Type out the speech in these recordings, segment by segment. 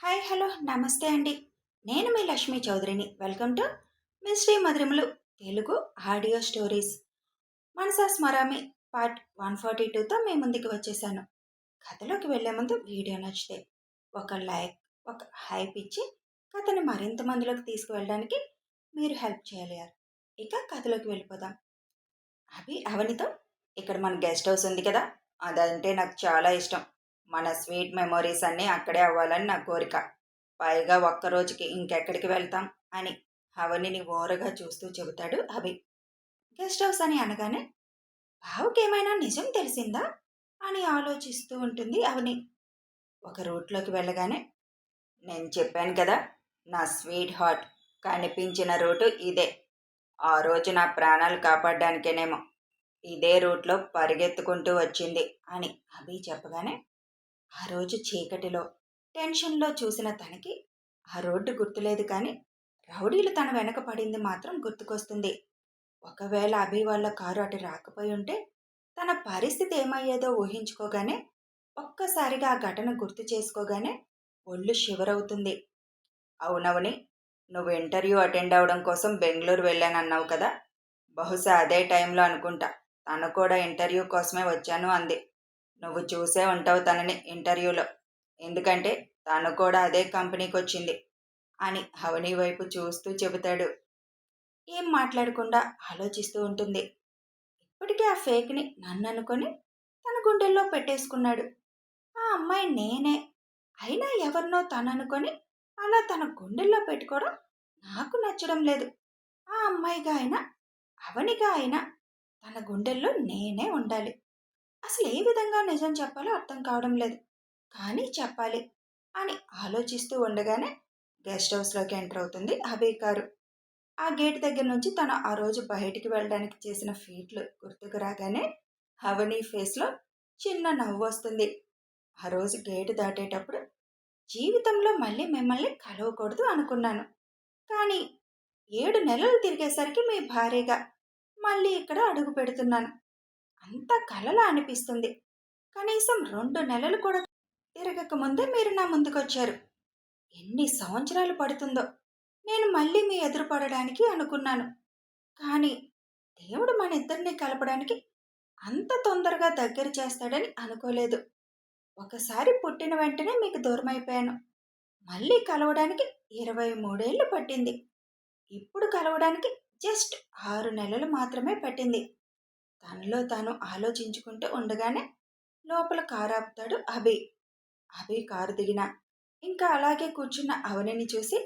Hi hello నమస్తే అండి. నేను మీ లక్ష్మీ చౌదరిని. Welcome to mystery Madhurimalu Telugu audio stories. మనసా స్మరామి పార్ట్ 142తో మీ ముందుకు వచ్చేసాను. కథలోకి వెళ్లే ముందు వీడియో నచ్చితే ఒక లైక్, ఒక హైప్ ఇచ్చి కథని మరింత మందిలోకి తీసుకువెళ్ళడానికి మీరు హెల్ప్ చేయాలి. ఇక కథలోకి వెళ్ళిపోదాం. అవనితో ఇక్కడ మన గెస్ట్ హౌస్ ఉంది కదా, అదంటే నాకు చాలా ఇష్టం. మన స్వీట్ మెమొరీస్ అన్నీ అక్కడే అవ్వాలని నా కోరిక. పైగా ఒక్కరోజుకి ఇంకెక్కడికి వెళ్తాం అని అవనిని ఓరగా చూస్తూ చెబుతాడు అభి. గెస్ట్ హౌస్ అని అనగానే బావుకేమైనా నిజం తెలిసిందా అని ఆలోచిస్తూ ఉంటుంది అవని. ఒక రూట్లోకి వెళ్ళగానే నేను చెప్పాను కదా, నా స్వీట్ హార్ట్ కనిపించిన రూటు ఇదే. ఆ రోజు నా ప్రాణాలు కాపాడడానికేనేమో ఇదే రూట్లో పరిగెత్తుకుంటూ వచ్చింది అని అభి చెప్పగానే ఆ రోజు చీకటిలో టెన్షన్లో చూసిన తనకి ఆ రోడ్డు గుర్తులేదు, కానీ రౌడీలు తన వెనక పడింది మాత్రం గుర్తుకొస్తుంది. ఒకవేళ అభి వాళ్ళ కారు అటు రాకపోయి ఉంటే తన పరిస్థితి ఏమయ్యేదో ఊహించుకోగానే, ఒక్కసారిగా ఆ ఘటన గుర్తు చేసుకోగానే ఒళ్ళు షివరవుతుంది. అవునవని, నువ్వు ఇంటర్వ్యూ అటెండ్ అవడం కోసం బెంగళూరు వెళ్ళానన్నావు కదా, బహుశా అదే టైంలో అనుకుంటా తను కూడా ఇంటర్వ్యూ కోసమే వచ్చాను అంది. నువ్వు చూసే ఉంటావు తనని ఇంటర్వ్యూలో, ఎందుకంటే తను కూడా అదే కంపెనీకి వచ్చింది అని అవని వైపు చూస్తూ చెబుతాడు. ఏం మాట్లాడకుండా ఆలోచిస్తూ ఉంటుంది. ఇప్పటికే ఆ ఫేక్ని నన్ను అనుకొని తన గుండెల్లో పెట్టేసుకున్నాడు. ఆ అమ్మాయి నేనే అయినా ఎవరినో తను అనుకొని అలా తన గుండెల్లో పెట్టుకోవడం నాకు నచ్చడం లేదు. ఆ అమ్మాయిగా అయినా అవనిగా అయినా తన గుండెల్లో నేనే ఉండాలి. అసలు ఏ విధంగా నిజం చెప్పాలో అర్థం కావడం లేదు, కానీ చెప్పాలి అని ఆలోచిస్తూ ఉండగానే గెస్ట్ హౌస్లోకి ఎంటర్ అవుతుంది అభయ్ కారు. ఆ గేట్ దగ్గర నుంచి తను ఆ రోజు బయటికి వెళ్ళడానికి చేసిన ఫీట్లు గుర్తుకు రాగానే అవని ఫేస్లో చిన్న నవ్వు వస్తుంది. ఆ రోజు గేటు దాటేటప్పుడు జీవితంలో మళ్ళీ మిమ్మల్ని కలవకూడదు అనుకున్నాను, కానీ 7 నెలలు తిరిగేసరికి మీ భార్యగా మళ్ళీ ఇక్కడ అడుగు పెడుతున్నాను. అంత కలలా అనిపిస్తుంది. కనీసం 2 నెలలు కూడా తిరగక ముందే మీరు నా ముందుకొచ్చారు. ఎన్ని సంవత్సరాలు పడుతుందో నేను మళ్ళీ మీ ఎదురు పడడానికి అనుకున్నాను, కానీ దేవుడు మన ఇద్దరిని కలపడానికి అంత తొందరగా దగ్గర చేస్తాడని అనుకోలేదు. ఒకసారి పుట్టిన వెంటనే మీకు దూరమైపోయాను. మళ్ళీ కలవడానికి 23 ఏళ్ళు పట్టింది. ఇప్పుడు కలవడానికి జస్ట్ 6 నెలలు మాత్రమే పట్టింది. తనలో తాను ఆలోచించుకుంటూ ఉండగానే లోపల కారు ఆపుతాడు అభి. అభి కారు దిగిన ఇంకా అలాగే కూర్చున్న అవనిని చూసి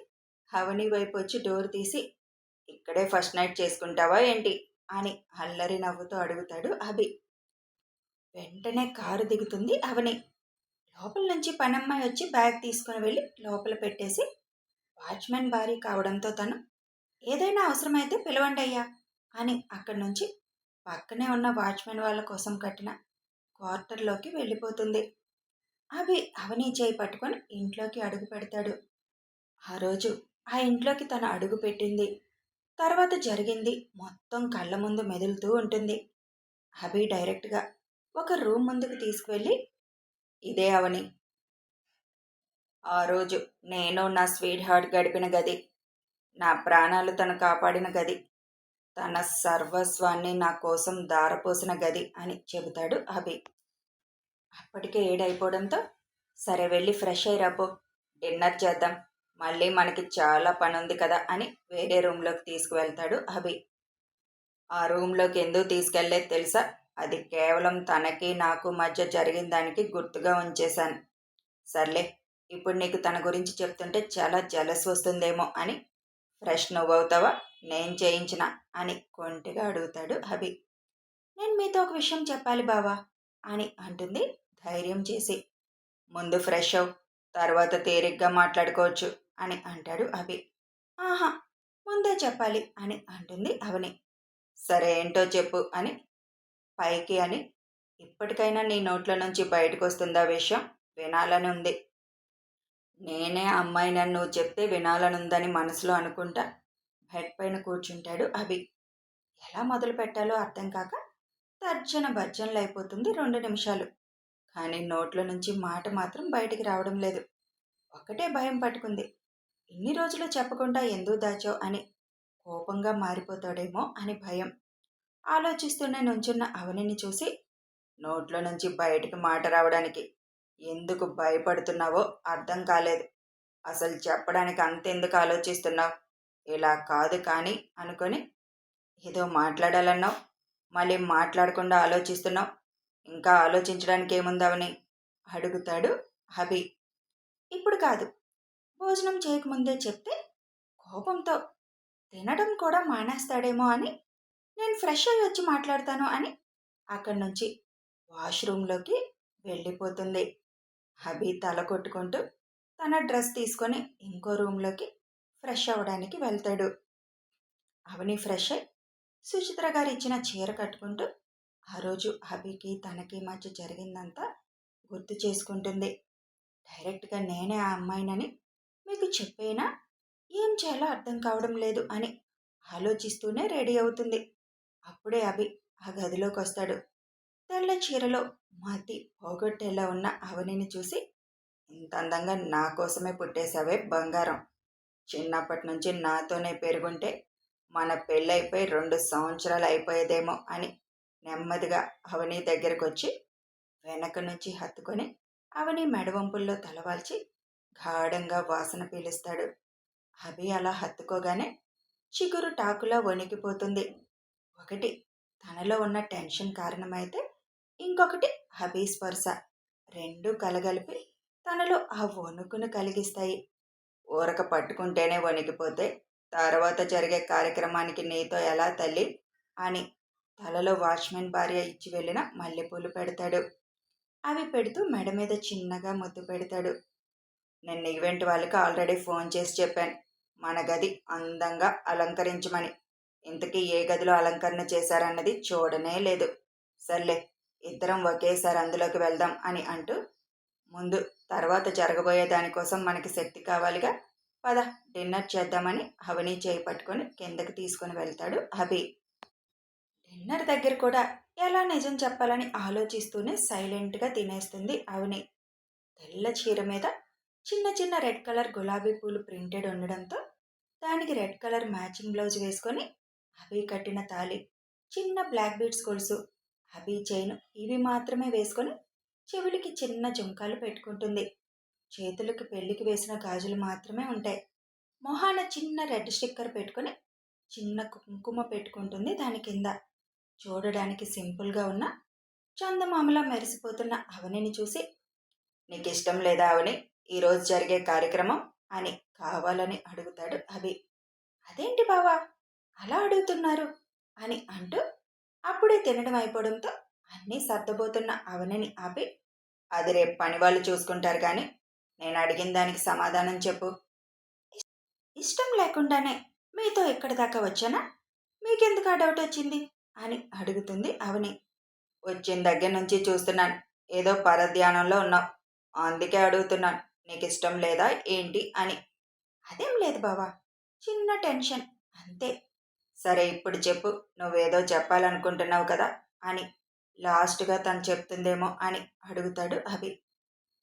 అవని వైపు వచ్చి డోర్ తీసి, ఇక్కడే ఫస్ట్ నైట్ చేసుకుంటావా ఏంటి అని అల్లరి నవ్వుతూ అడుగుతాడు అభి. వెంటనే కారు దిగుతుంది అవని. లోపల నుంచి పనమ్మాయి వచ్చి బ్యాగ్ తీసుకుని వెళ్ళి లోపల పెట్టేసి, వాచ్మెన్ భారీ కావడంతో తను ఏదైనా అవసరమైతే పిలవండి అయ్యా అని అక్కడి నుంచి పక్కనే ఉన్న వాచ్మెన్ వాళ్ళ కోసం కట్టిన క్వార్టర్లోకి వెళ్ళిపోతుంది. అవని చేయి పట్టుకొని ఇంట్లోకి అడుగు పెడతాడు. ఆ రోజు ఆ ఇంట్లోకి తను అడుగు పెట్టింది, తర్వాత జరిగింది మొత్తం కళ్ళ ముందు మెదులుతూ ఉంటుంది. అభి డైరెక్ట్గా ఒక రూమ్ ముందుకు తీసుకువెళ్ళి, ఇదే అవని, ఆ రోజు నేను నా స్వీట్ హార్ట్ గడిపిన గది, నా ప్రాణాలు తను కాపాడిన గది, తన సర్వస్వాన్ని నా కోసం దారపోసిన గది అని చెబుతాడు అభి. అప్పటికే 7 అయిపోవడంతో, సరే వెళ్ళి ఫ్రెష్ అయ్యి రాపో, డిన్నర్ చేద్దాం, మళ్ళీ మనకి చాలా పని ఉంది కదా అని వేరే రూమ్లోకి తీసుకువెళ్తాడు అభి. ఆ రూమ్లోకి ఎందుకు తీసుకెళ్లేదు తెలుసా? అది కేవలం తనకి నాకు మధ్య జరిగిన దానికి గుర్తుగా ఉంచేశాను. సర్లే, ఇప్పుడు నీకు తన గురించి చెప్తుంటే చాలా జలస్ వస్తుందేమో అని. ఫ్రెష్ నువ్వవుతావా నేను చేయించిన అని కొంటిగా అడుగుతాడు అభి. నేను మీతో ఒక విషయం చెప్పాలి బావా అని అంటుంది ధైర్యం చేసి. ముందు ఫ్రెష్ అవ్, తర్వాత తేలిగ్గా మాట్లాడుకోవచ్చు అని అంటాడు అభి. ఆహా, ముందే చెప్పాలి అని అంటుంది అవని. సరే ఏంటో చెప్పు అని పైకి అని, ఇప్పటికైనా నీ నోట్ల నుంచి బయటకు వస్తుందా విషయం, వినాలని ఉంది. నేనే అమ్మాయినని నువ్వు చెప్తే వినాలనుందని మనసులో అనుకుంటా బెడ్ పైన కూర్చుంటాడు అభి. ఎలా మొదలు పెట్టాలో అర్థం కాక తర్జన భర్జనలు అయిపోతుంది 2 నిమిషాలు. కానీ నోట్ల నుంచి మాట మాత్రం బయటికి రావడం లేదు. ఒక్కటే భయం పట్టుకుంది. ఇన్ని రోజులు చెప్పకుండా ఎందుకు దాచావు అని కోపంగా మారిపోతాడేమో అని భయం. ఆలోచిస్తూనే నుంచున్న అవనిని చూసి, నోట్లో నుంచి బయటికి మాట రావడానికి ఎందుకు భయపడుతున్నావో అర్థం కాలేదు. అసలు చెప్పడానికి అంతెందుకు ఆలోచిస్తున్నావు? ఇలా కాదు కానీ అనుకొని ఏదో మాట్లాడాలన్నావు, మళ్ళీ మాట్లాడకుండా ఆలోచిస్తున్నావు. ఇంకా ఆలోచించడానికి ఏముందవని అడుగుతాడు అభి. ఇప్పుడు కాదు, భోజనం చేయకముందే చెప్తే కోపంతో తినడం కూడా మానేస్తాడేమో అని నేను ఫ్రెష్ అయ్యి వచ్చి మాట్లాడతాను అని అక్కడి నుంచి వాష్రూంలోకి వెళ్ళిపోతుంది. అభి తల కొట్టుకుంటూ తన డ్రెస్ తీసుకొని ఇంకో రూంలోకి ఫ్రెష్ అవ్వడానికి వెళ్తాడు. అవని ఫ్రెష్ అయి సుచిత్ర గారు ఇచ్చిన చీర కట్టుకుంటూ ఆ రోజు అభికి తనకి మధ్య జరిగిందంతా గుర్తు చేసుకుంటుంది. డైరెక్ట్గా నేనే ఆ అమ్మాయినని మీకు చెప్పేనా, ఏం చేయాలో అర్థం కావడం లేదు అని ఆలోచిస్తూనే రెడీ అవుతుంది. అప్పుడే అభి ఆ గదిలోకి వస్తాడు. తెల్ల చీరలో మతి పోగొట్టేలా ఉన్న అవనిని చూసి, ఇంత అందంగా నా కోసమే పుట్టేశావే బంగారం. చిన్నప్పటి నుంచి నాతోనే పెరుగుంటే మన పెళ్ళైపోయి 2 సంవత్సరాలు అయిపోయేదేమో అని నెమ్మదిగా అవని దగ్గరకు వచ్చి వెనక నుంచి హత్తుకొని అవని మెడవంపుల్లో తలవాల్చి గాఢంగా వాసన పీలుస్తాడు. అభి అలా హత్తుకోగానే చిగురు టాకులా వణికిపోతుంది. ఒకటి తనలో ఉన్న టెన్షన్ కారణమైతే, ఇంకొకటి అభి స్పర్శ. రెండూ కలగలిపి తనలో ఆ వణుకును కలిగిస్తాయి. ఊరక పట్టుకుంటేనే వణికిపోతే తర్వాత జరిగే కార్యక్రమానికి నీతో ఎలా తల్లి అని తలలో వాచ్మెన్ భార్య ఇచ్చి వెళ్ళిన మల్లెపూలు పెడతాడు. అవి పెడుతూ మెడ మీద చిన్నగా ముద్దు పెడతాడు. నేను ఈవెంట్ వాళ్ళకి ఆల్రెడీ ఫోన్ చేసి చెప్పాను, మన గది అందంగా అలంకరించమని. ఇంతకీ ఏ గదిలో అలంకరణ చేశారన్నది చూడనే లేదు. సర్లే, ఇద్దరం ఒకేసారి అందులోకి వెళ్దాం అని అంటూ, ముందు తర్వాత జరగబోయే దానికోసం మనకి శక్తి కావాలిగా, పద డిన్నర్ చేద్దామని అవని చేయి పట్టుకొని కిందకి తీసుకొని వెళ్తాడు అభి. డిన్నర్ దగ్గర కూడా ఎలా నిజం చెప్పాలని ఆలోచిస్తూనే సైలెంట్గా తినేస్తుంది అవని. తెల్ల చీర మీద చిన్న చిన్న రెడ్ కలర్ గులాబీ పూలు ప్రింటెడ్ ఉండడంతో దానికి రెడ్ కలర్ మ్యాచింగ్ బ్లౌజ్ వేసుకొని, అభి కట్టిన తాళి, చిన్న బ్లాక్ బీడ్స్ గొలుసు, అభి చైన్ ఇవి మాత్రమే వేసుకొని చెవులకి చిన్న జుంకాలు పెట్టుకుంటుంది. చేతులకు పెళ్లికి వేసిన గాజులు మాత్రమే ఉంటాయి. మొహాన చిన్న రెడ్ స్టిక్కర్ పెట్టుకొని చిన్న కుంకుమ పెట్టుకుంటుంది దాని కింద. చూడడానికి సింపుల్గా ఉన్న చందమామలా మెరిసిపోతున్న అవనిని చూసి, నీకు ఇష్టం లేదా అవని ఈరోజు జరిగే కార్యక్రమం అని కావాలని అడుగుతాడు అభి. అదేంటి బావా అలా అడుగుతున్నారు అని అంటూ అప్పుడే తినడం అయిపోవడంతో అన్నీ సర్దబోతున్న అవనిని ఆపి, అది రేపు పని వాళ్ళు చూసుకుంటారు కానీ నేను అడిగిన దానికి సమాధానం చెప్పు. ఇష్టం లేకుండానే మీతో ఎక్కడి దాకా వచ్చానా, మీకెందుకు ఆ డౌట్ వచ్చింది అని అడుగుతుంది అవని. వచ్చిన దగ్గర నుంచి చూస్తున్నాను, ఏదో పరధ్యానంలో ఉన్నావు, అందుకే అడుగుతున్నాను, నీకు ఇష్టం లేదా ఏంటి అని. అదేం లేదు బావా, చిన్న టెన్షన్ అంతే. సరే ఇప్పుడు చెప్పు, నువ్వేదో చెప్పాలనుకుంటున్నావు కదా అని లాస్ట్గా తను చెప్తుందేమో అని అడుగుతాడు అభి.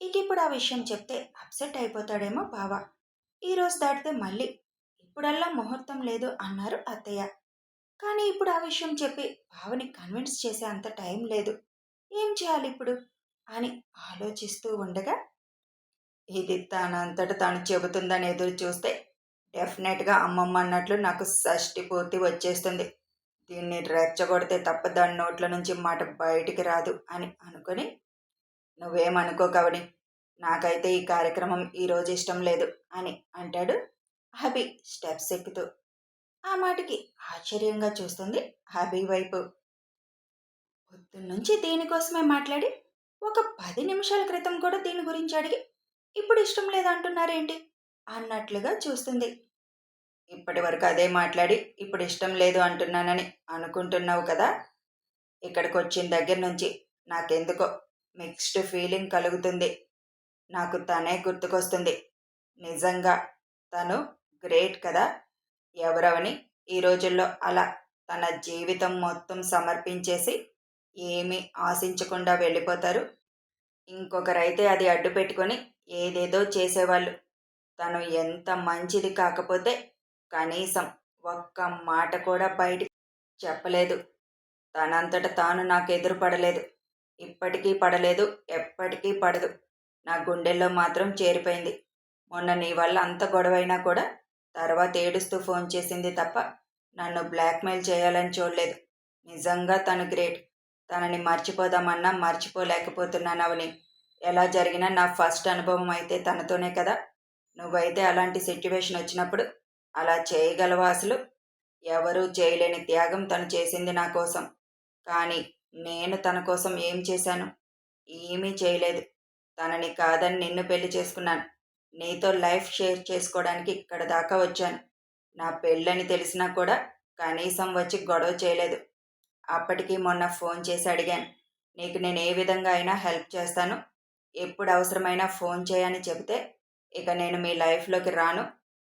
ఇప్పుడు ఆ విషయం చెప్తే అప్సెట్ అయిపోతాడేమో బావ. ఈరోజు దాటితే మళ్ళీ ఇప్పుడల్లా ముహూర్తం లేదు అన్నారు అత్తయ్య. కానీ ఇప్పుడు ఆ విషయం చెప్పి బావని కన్విన్స్ చేసే అంత టైం లేదు. ఏం చేయాలి ఇప్పుడు అని ఆలోచిస్తూ ఉండగా, ఇది తనంతట తాను చెబుతుందని ఎదురు చూస్తే డెఫినెట్గా అమ్మమ్మ అన్నట్లు నాకు షష్టి పూర్తి వచ్చేస్తుంది. దీన్ని రెచ్చగొడితే తప్ప దాని నోట్ల నుంచి మాట బయటికి రాదు అని అనుకొని, నువ్వేమనుకోకవని, నాకైతే ఈ కార్యక్రమం ఈరోజు ఇష్టం లేదు అని అంటాడు అభి స్టెప్స్ ఎక్కుతూ. ఆ మాటకి ఆశ్చర్యంగా చూస్తుంది అభి వైపు. పొద్దున్నుంచి దీనికోసమే మాట్లాడి ఒక 10 నిమిషాల క్రితం కూడా దీని గురించి అడిగి ఇప్పుడు ఇష్టం లేదంటున్నారేంటి అన్నట్లుగా చూస్తుంది. ఇప్పటి వరకు అదే మాట్లాడి ఇప్పుడు ఇష్టం లేదు అంటున్నానని అనుకుంటున్నావు కదా. ఇక్కడికి వచ్చిన దగ్గర నుంచి నాకెందుకో మిక్స్డ్ ఫీలింగ్ కలుగుతుంది. నాకు తనే గుర్తుకొస్తుంది. నిజంగా తను గ్రేట్ కదా. ఎవరవని ఈ రోజుల్లో అలా తన జీవితం మొత్తం సమర్పించేసి ఏమీ ఆశించకుండా వెళ్ళిపోతారు. ఇంకొకరైతే అది అడ్డు పెట్టుకొని ఏదేదో చేసేవాళ్ళు. తను ఎంత మంచిది కాకపోతే కనీసం ఒక్క మాట కూడా బయటికి చెప్పలేదు. తనంతట తాను నాకు ఎదురు పడలేదు. ఇప్పటికీ పడలేదు, ఎప్పటికీ పడదు. నా గుండెల్లో మాత్రం చేరిపోయింది. మొన్న నీ వల్ల అంత గొడవైనా కూడా తర్వాత ఏడుస్తూ ఫోన్ చేసింది తప్ప నన్ను బ్లాక్మెయిల్ చేయాలని చూడలేదు. నిజంగా తను గ్రేట్. తనని మర్చిపోదామన్నా మర్చిపోలేకపోతున్నాను అవని. ఎలా జరిగినా నా ఫస్ట్ అనుభవం అయితే తనతోనే కదా. నువ్వైతే అలాంటి సిట్యువేషన్ వచ్చినప్పుడు అలా చేయగలవా అసలు? ఎవరూ చేయలేని త్యాగం తను చేసింది నా కోసం. కానీ నేను తన కోసం ఏం చేశాను? ఏమీ చేయలేదు. తనని కాదని నిన్ను పెళ్లి చేసుకున్నాను. నీతో లైఫ్ షేర్ చేసుకోవడానికి ఇక్కడ దాకా వచ్చాను. నా పెళ్ళని తెలిసినా కూడా కనీసం వచ్చి గొడవ చేయలేదు. అప్పటికి మొన్న ఫోన్ చేసి అడిగాను. నీకు నేను ఏ విధంగా అయినా హెల్ప్ చేస్తాను. ఎప్పుడు అవసరమైనా ఫోన్ చేయని చెబితే ఇక నేను మీ లైఫ్లోకి రాను.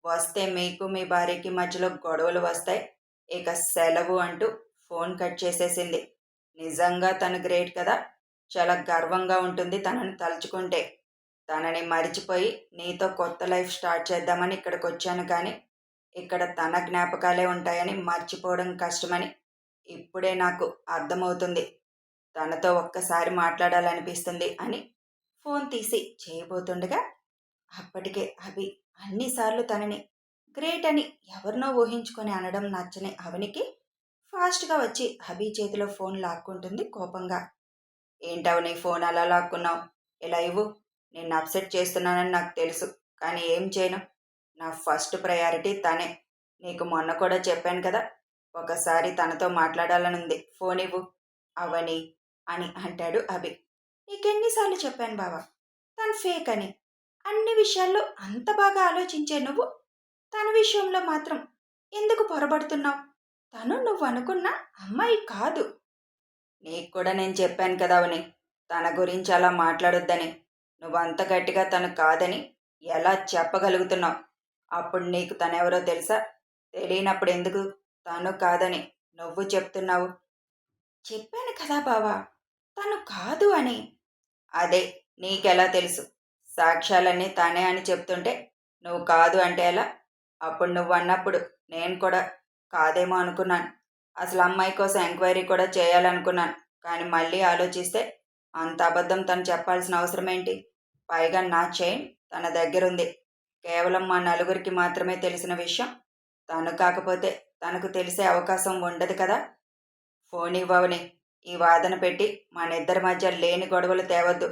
వస్తే మీకు మీ భార్యకి మధ్యలో గొడవలు వస్తాయి. ఇక సెలవు అంటూ ఫోన్ కట్ చేసేసింది. నిజంగా తను గ్రేట్ కదా. చాలా గర్వంగా ఉంటుంది తనని తలుచుకుంటే. తనని మరిచిపోయి నీతో కొత్త లైఫ్ స్టార్ట్ చేద్దామని ఇక్కడికి వచ్చాను. కానీ ఇక్కడ తన జ్ఞాపకాలే ఉంటాయని మర్చిపోవడం కష్టమని ఇప్పుడే నాకు అర్థమవుతుంది. తనతో ఒక్కసారి మాట్లాడాలనిపిస్తుంది అని ఫోన్ తీసి చేయబోతుండగా అప్పటికే అభి అన్నిసార్లు తనని గ్రేట్ అని ఎవరినో ఊహించుకొని అనడం నచ్చని అవనికి ఫాస్ట్గా వచ్చి అభి చేతిలో ఫోన్ లాక్కుంటుంది కోపంగా. ఏంటవని ఫోన్ అలా లాక్కున్నావు? ఇలా ఇవ్వు. నిన్ను అప్సెట్ చేస్తున్నానని నాకు తెలుసు. కానీ ఏం చేయను. నా ఫస్ట్ ప్రయారిటీ తనే. నీకు మొన్న కూడా చెప్పాను కదా. ఒకసారి తనతో మాట్లాడాలనుంది. ఫోన్ ఇవ్వు అవని అని అంటాడు అభి. నీకెన్నిసార్లు చెప్పాను బావా తను ఫేక్ అని. అన్ని విషయాల్లో అంత బాగా ఆలోచించే నువ్వు తన విషయంలో మాత్రం ఎందుకు పొరబడుతున్నావు? తను నువ్వు అనుకున్న అమ్మాయి కాదు. నీకు కూడా నేను చెప్పాను కదా అవని, తన గురించి అలా మాట్లాడొద్దని. నువ్వు అంత గట్టిగా తను కాదని ఎలా చెప్పగలుగుతున్నావు? అప్పుడు నీకు తనెవరో తెలుసా? తెలియనప్పుడు ఎందుకు తను కాదని నువ్వు చెప్తున్నావు? చెప్పాను కదా బావా తను కాదు అని. అదే నీకెలా తెలుసు? సాక్ష్యాలన్నీ తనే అని చెప్తుంటే నువ్వు కాదు అంటే ఎలా? అప్పుడు నువ్వు అన్నప్పుడు నేను కూడా కాదేమో అనుకున్నాను. అసలు అమ్మాయి కోసం ఎంక్వైరీ కూడా చేయాలనుకున్నాను. కానీ మళ్ళీ ఆలోచిస్తే అంత అబద్ధం తను చెప్పాల్సిన అవసరం ఏంటి? పైగా నా చైన్ తన దగ్గరుంది. కేవలం మా నలుగురికి మాత్రమే తెలిసిన విషయం. తను కాకపోతే తనకు తెలిసే అవకాశం ఉండదు కదా. ఫోన్ ఇవ్వవని ఈ వాదన పెట్టి మనిద్దరి మధ్య లేని గొడవలు తేవద్దు.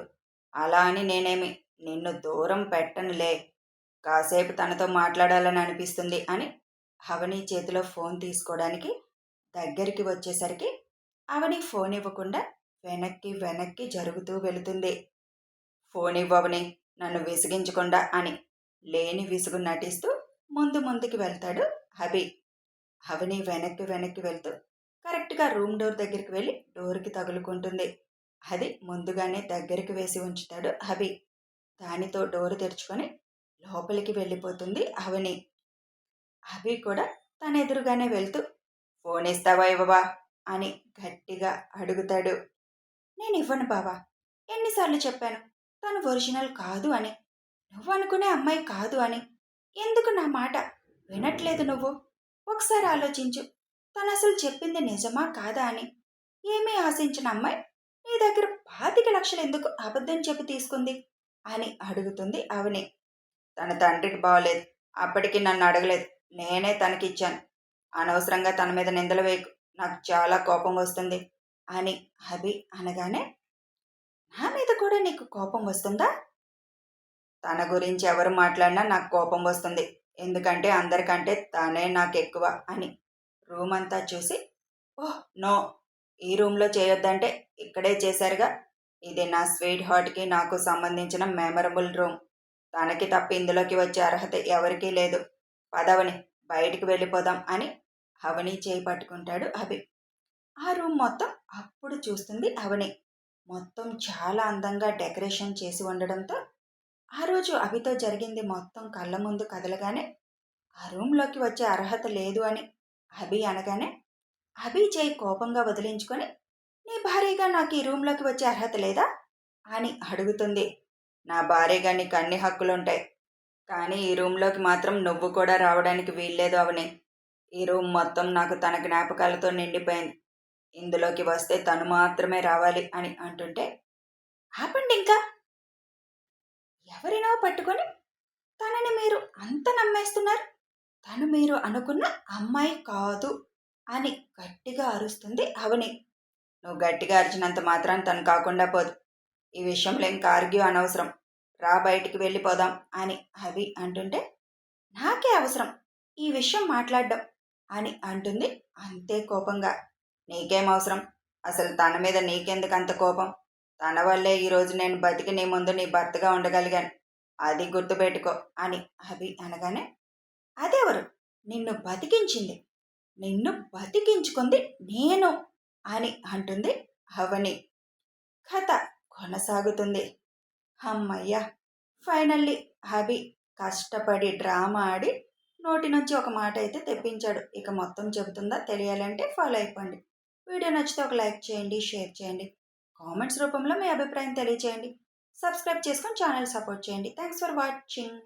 అలా అని నేనేమి నిన్ను దూరం పెట్టనులే. కాసేపు తనతో మాట్లాడాలని అనిపిస్తుంది అని అవని చేతిలో ఫోన్ తీసుకోవడానికి దగ్గరికి వచ్చేసరికి అవని ఫోన్ ఇవ్వకుండా వెనక్కి వెనక్కి జరుగుతూ వెళుతుంది. ఫోన్ ఇవ్వవని నన్ను విసిగించకుండా అని లేని విసుగు నటిస్తూ ముందు ముందుకి వెళ్తాడు అభి. అవని వెనక్కి వెనక్కి వెళ్తూ కరెక్ట్గా రూమ్ డోర్ దగ్గరికి వెళ్ళి డోర్కి తగులుకుంటుంది. అది ముందుగానే దగ్గరికి వేసి ఉంచుతాడు అభి. దానితో డోరు తెరుచుకొని లోపలికి వెళ్ళిపోతుంది అవని. అభి కూడా తన ఎదురుగానే వెళ్తూ ఫోన్ ఇస్తావా ఇవ్వవా అని గట్టిగా అడుగుతాడు. నేను ఇవ్వను బావా. ఎన్నిసార్లు చెప్పాను తను ఒరిజినల్ కాదు అని. నువ్వు అనుకునే అమ్మాయి కాదు అని. ఎందుకు నా మాట వినట్లేదు నువ్వు? ఒకసారి ఆలోచించు. తను అసలు చెప్పింది నిజమా కాదా అని. ఏమీ ఆశించిన అమ్మాయి నీ దగ్గర 25 లక్షలు ఎందుకు అబద్ధం చెప్పి తీసుకుంది అని అడుగుతుంది అవని. తన తండ్రికి బాగలేదు. అప్పటికి నన్ను అడగలేదు. నేనే తనకిచ్చాను. అనవసరంగా తన మీద నిందలు వేయకు. నాకు చాలా కోపం వస్తుంది అని అభి అనగానే నా మీద కూడా నీకు కోపం వస్తుందా? తన గురించి ఎవరు మాట్లాడినా నాకు కోపం వస్తుంది. ఎందుకంటే అందరికంటే తనే నాకు ఎక్కువ అని రూమ్ అంతా చూసి ఓహ్ నో, ఈ రూమ్లో చేయొద్దంటే ఇక్కడే చేశారుగా. ఇది నా స్వీట్ హార్ట్కి నాకు సంబంధించిన మెమరబుల్ రూమ్. తనకి తప్ప ఇందులోకి వచ్చే అర్హత ఎవరికీ లేదు. పదవని బయటికి వెళ్ళిపోదాం అని అవని చేయి పట్టుకుంటాడు అభి. ఆ రూమ్ మొత్తం అప్పుడు చూస్తుంది అవని. మొత్తం చాలా అందంగా డెకరేషన్ చేసి ఉండడంతో ఆ రోజు అభితో జరిగింది మొత్తం కళ్ళ ముందు కదలగానే ఆ రూమ్లోకి వచ్చే అర్హత లేదు అని అభి అనగానే అభి చేయి కోపంగా వదిలించుకొని నీ భార్యగా నాకు ఈ రూమ్లోకి వచ్చే అర్హత లేదా అని అడుగుతుంది. నా భార్యగా నీకు అన్ని హక్కులుంటాయి. కానీ ఈ రూమ్లోకి మాత్రం నువ్వు కూడా రావడానికి వీల్లేదు అవని. ఈ రూమ్ మొత్తం నాకు తన జ్ఞాపకాలతో నిండిపోయింది. ఇందులోకి వస్తే తను మాత్రమే రావాలి అని అంటుంటే, ఆపండి ఇంకా. ఎవరినో పట్టుకొని తనని మీరు అంత నమ్మేస్తున్నారు. తను మీరు అనుకున్న అమ్మాయి కాదు అని గట్టిగా అరుస్తుంది అవని. నువ్వు గట్టిగా అరిచినంత మాత్రం తను కాకుండా పోదు. ఈ విషయంలో ఇంకా ఆర్గ్యూ అనవసరం. రా బయటికి వెళ్ళిపోదాం అని అవి అంటుంటే, నాకే అవసరం ఈ విషయం మాట్లాడడం అని అంటుంది అంతే కోపంగా. నీకేం అవసరం? అసలు తన మీద నీకెందుకు అంత కోపం? తన వల్లే ఈరోజు నేను బతికి నీ ముందు నీ భర్తగా ఉండగలిగాను. అది గుర్తుపెట్టుకో అని అభి అనగానే, అదెవరు నిన్ను బతికించింది? నిన్ను బతికించుకుంది నేను అని అంటుంది అవని. కథ కొనసాగుతుంది. హమ్మయ్య! ఫైనల్లీ అభి కష్టపడి డ్రామా ఆడి నోటి నుంచి ఒక మాట అయితే తెప్పించాడు. ఇక మొత్తం చెబుతుందా తెలియాలంటే ఫాలో అయిపోండి. వీడియో నచ్చితే ఒక లైక్ చేయండి, షేర్ చేయండి. కామెంట్స్ రూపంలో మీ అభిప్రాయం తెలియచేయండి. సబ్స్క్రైబ్ చేసుకొని ఛానల్ సపోర్ట్ చేయండి. Thanks for watching.